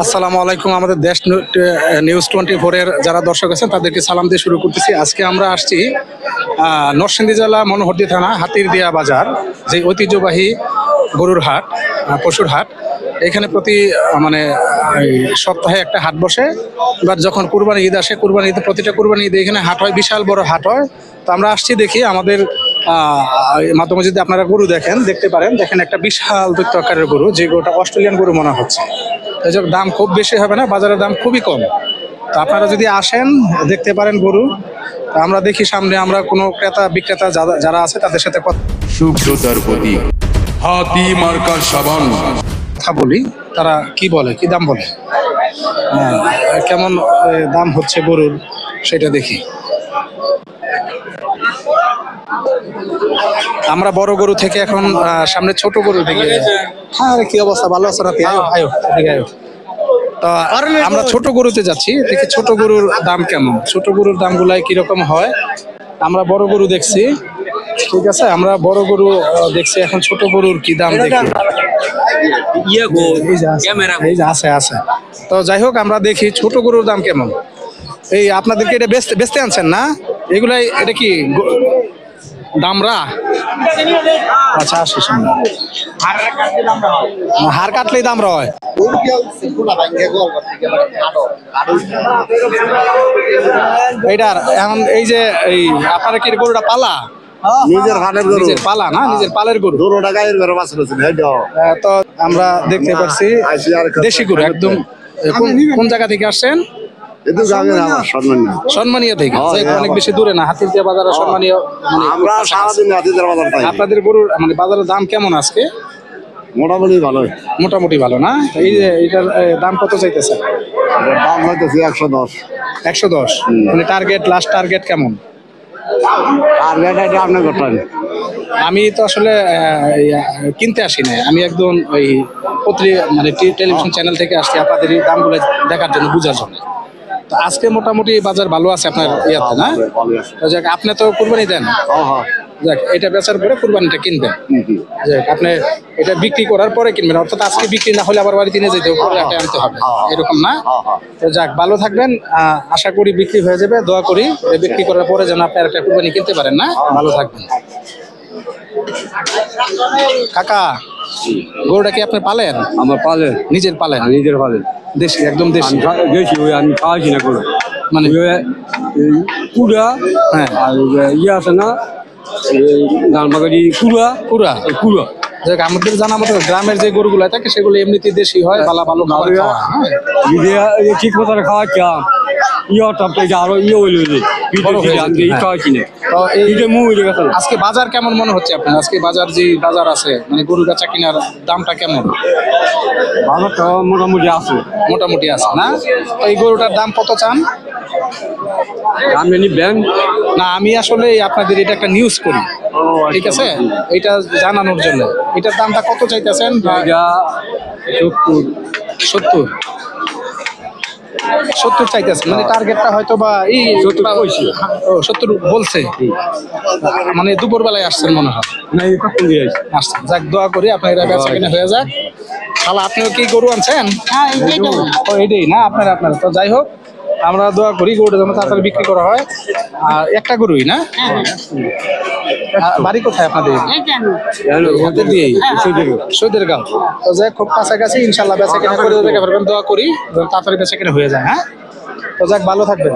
আসসালামু আলাইকুম। আমাদের দেশ নিউজ 24 এর যারা দর্শক আছেন তাদেরকে সালাম দিয়ে শুরু করতেছি। আজকে আমরা আসছি নরসিংদী জেলা মনোহরদী থানা হাতিরদিয়া বাজার, যে ঐতিহ্যবাহী গরুর হাট, পশুর হাট। এখানে প্রতি সপ্তাহে একটা হাট বসে। এবার যখন কুরবানি ঈদ আসে, কুরবানি ঈদে প্রতিটা কুরবানি ঈদে এখানে হাট হয়, বিশাল বড় হাট হয়। তো আমরা আসছি দেখি আমাদের মাধ্যমে যদি আপনারা গরু দেখতে পারেন, দেখেন একটা বিশাল দৈত্য আকারের গরু, যে গরুটা অস্ট্রেলিয়ান গরু মনে হচ্ছে। এই যে দাম খুব বেশি হবে না, বাজারের দাম খুবই কম। তো আপনারা যদি আসেন দেখতে পারেন গরু। তো আমরা দেখি সামনে আমরা কোনো ক্রেতা বিক্রেতা যারা আছে তাদের সাথে শুভ্রতার প্রতীক হাতি মার্কা সাবান কথা বলি, তারা কি বলে, কি দাম বলে, কেমন দাম হচ্ছে গরুর সেটা দেখি। আমরা বড় গরু থেকে এখন সামনে ছোট গরু দিকে। হ্যাঁ, কি অবস্থা, ভালো আছো নাকি? আয়ো এদিকে আয়ো। তো আমরা ছোট গরুতে যাচ্ছি, দেখি ছোট গরুর দাম কেমন, ছোট গরুর দামগুলাই কিরকম হয়। আমরা বড় গরু দেখছি, ঠিক আছে, আমরা বড় গরু দেখছি, এখন ছোট গরুর কি দাম দেখি। এই যে আছে। তো যাই হোক, আমরা দেখি ছোট গরুর দাম কেমন। এই আপনাদেরকে এটা বেচতে আনছেন না? এগুলাই, এটা কি দামরা? আচ্ছা, আসি সামনে। হাড় কাটলেই দামরা হয়। এইটার এখন এই যে এই আপনারা কি গরুটা পালা? নিজের হাটের গরু, নিজের পালা না, নিজের পালের গরু। তো আমরা দেখতে পাচ্ছি দেশি গরু একদম। কোন জায়গা থেকে আসছেন? সম্মানিয়া থেকে, অনেক বেশি দূরে না, হাতিরদিয়া বাজার সম্মানীয়। আপনাদের গরুর বাজারের দাম কেমন আজকে? মোটামুটি ভালো না? এই যে এটার দাম কত চাইতেছে? দাম হইতেছে 110। 110 টার্গেট, লাস্ট টার্গেট কেমন? আমি তো আসলে কিনতে আসি না, আমি একদম ওই টেলিভিশন চ্যানেল থেকে আসছি আপনাদের এই দামগুলো দেখার জন্য, বোঝার জন্য। তো আজকে মোটামুটি বাজার ভালো আছে আপনার ইয়াতে, না? যাক, আপনি তো কুরবানি দেন, যাক, এটা বেচার পরে কুরবানিটা কিনবেন। যাক, আপনি এটা বিক্রি করার পরে কিনবেন, অর্থাৎ আজকে বিক্রি না হলে আবার বাড়িতে নিয়ে যেতে হবে, আনতে হবে, এরকম না? তো যাক, ভালো থাকবেন, আশা করি বিক্রি হয়ে যাবে, দোয়া করি বিক্রি করার পরে যেন আপনি একটা কুরবানি কিনতে পারেন, না? ভালো থাকবেন। কাকা, গরুটা কি আপনি পালেন? আমার পালেন, নিজের পালেন? নিজের পালেন, দেশি, একদম দেশি। ওই আমি খাওয়াছি না করে, মানে কুড়া। হ্যাঁ, আর ইয়ে আছে না, ডালমাগাড়ি কুড়া। দেখ, আমাদের জানা মতো গ্রামের যে গরুগুলো থাকে সেগুলো এমনিতেই দেশি হয়, ভালো খাবার খাওয়া। ঠিক মতো খাওয়াচ্ছিলাম, আজকে বাজার কেমন মনে হচ্ছে আপনার? আজকে বাজার, যে বাজার আছে, গরু বেচা কিনার দামটা কেমন? বাজারটা মোটামুটি আছে না? এই গরুটার দাম কত চান? আমি নিবেন না, আমি আসলে আপনাদের এটা একটা নিউজ করি, ঠিক আছে, এটা জানানোর জন্য। এটার দামটা কত চাইতেছেন? 70 চাইতেছেন, টার্গেটটা হয়তো বা এই 70 বলছে, দুপুর বেলায় আসছেন মনে হয়। আসছেন, যাক, দোয়া করি আপনার বেচা কিনা হয়ে যাক। তাহলে আপনিও কি গরু আনছেন? এইটাই না আপনার? তো যাই হোক, আমরা দোয়া করি গরুটা যেন তাড়াতাড়ি বিক্রি করা হয়। আর একটা গরুই না? বাড়ি কোথায় আপনাদের? সৈদেরগাঁও। তো যাই, খুব কাছাকাছি, ইনশাল্লাহ বেচা কেনা করে দেখে পারবেন, দোয়া করি তাড়াতাড়ি বেচা কেনা হয়ে যায়। হ্যাঁ, তো যাক, ভালো থাকবেন।